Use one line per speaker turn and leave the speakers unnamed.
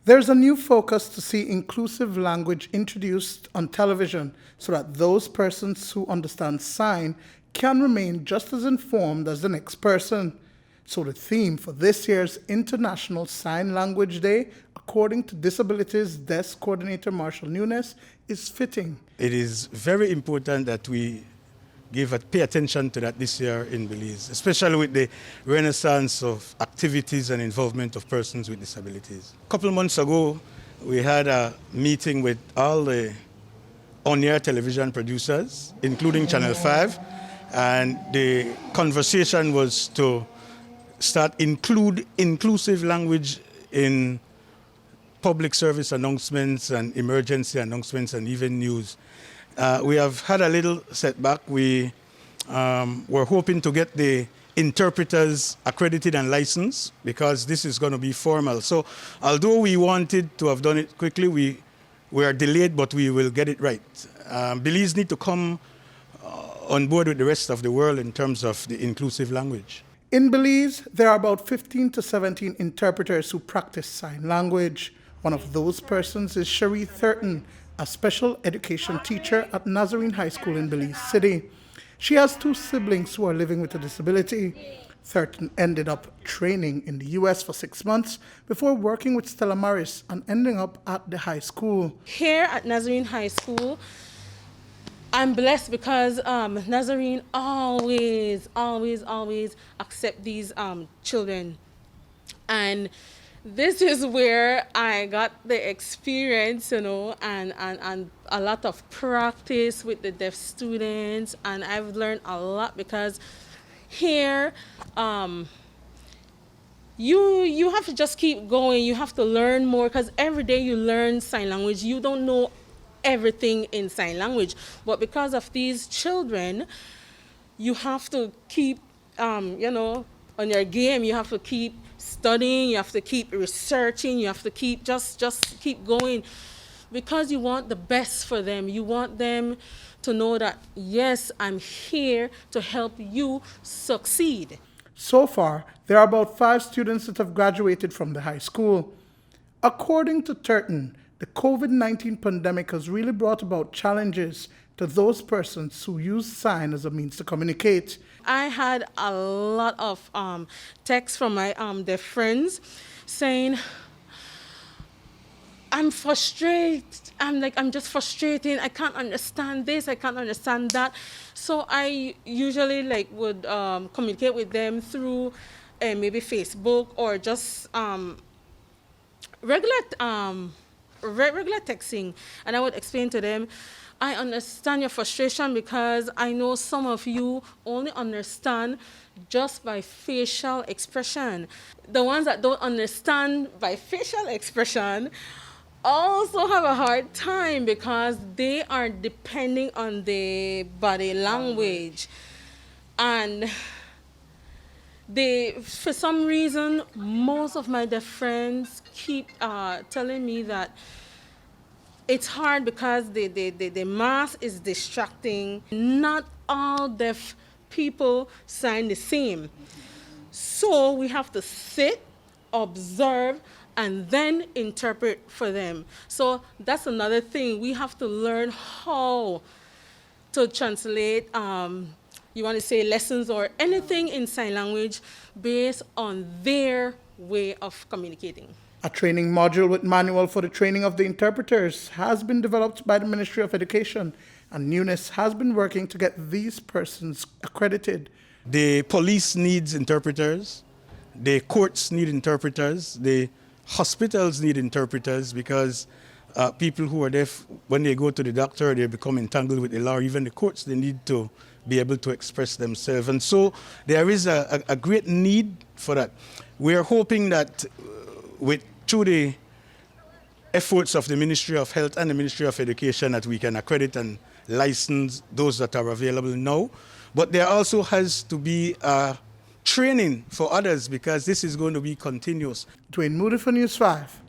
There's a new focus to see inclusive language introduced on television so that those persons who understand sign can remain just as informed as the next person. So the theme for this year's International Sign Language Day, according to Disabilities Desk Coordinator Marshall Nunes, is fitting.
It is very important that we pay attention to that this year in Belize, especially with the renaissance of activities and involvement of persons with disabilities. A couple of months ago, we had a meeting with all the on-air television producers, including Channel 5, and the conversation was to start inclusive language in public service announcements and emergency announcements and even news. We have had a little setback. We were hoping to get the interpreters accredited and licensed because this is going to be formal. So although we wanted to have done it quickly, we are delayed, but we will get it right. Belize need to come on board with the rest of the world in terms of the inclusive language.
In Belize, there are about 15 to 17 interpreters who practice sign language. One of those persons is Cherie Thurton, a special education teacher at Nazarene High School in Belize City. She has two siblings who are living with a disability. Thurton ended up training in the U.S. for 6 months before working with Stella Maris and ending up at the high school.
Here at Nazarene High School, I'm blessed because Nazarene always accept these children. And this is where I got the experience, and a lot of practice with the deaf students, and I've learned a lot because here you have to just keep going. You have to learn more because every day you learn sign language. You don't know everything in sign language, but because of these children, you have to keep on your game. You have to keep studying, you have to keep researching, you have to keep just keep going because you want the best for them. You want them to know that, yes, I'm here to help you succeed.
So far, there are about 5 students that have graduated from the high school. According to Turton, the COVID-19 pandemic has really brought about challenges to those persons who use sign as a means to communicate.
I had a lot of texts from my deaf friends saying, I'm frustrated. I'm just frustrated. I can't understand this. I can't understand that. So I usually would communicate with them through maybe Facebook or just regular texting, and I would explain to them, I understand your frustration because I know some of you only understand just by facial expression. The ones that don't understand by facial expression also have a hard time because they are depending on the body language. And for some reason, most of my deaf friends keep telling me that it's hard because the mass is distracting. Not all deaf people sign the same. So we have to sit, observe, and then interpret for them. So that's another thing. We have to learn how to translate, you want to say lessons or anything in sign language based on their way of communicating.
A training module with manual for the training of the interpreters has been developed by the Ministry of Education, and Nunes has been working to get these persons accredited.
The police needs interpreters, the courts need interpreters, the hospitals need interpreters because people who are deaf, when they go to the doctor, they become entangled with the law. Even the courts, they need to be able to express themselves. And so there is a great need for that. We are hoping that through the efforts of the Ministry of Health and the Ministry of Education that we can accredit and license those that are available now. But there also has to be training for others because this is going to be continuous.
Dwayne Moody for News 5.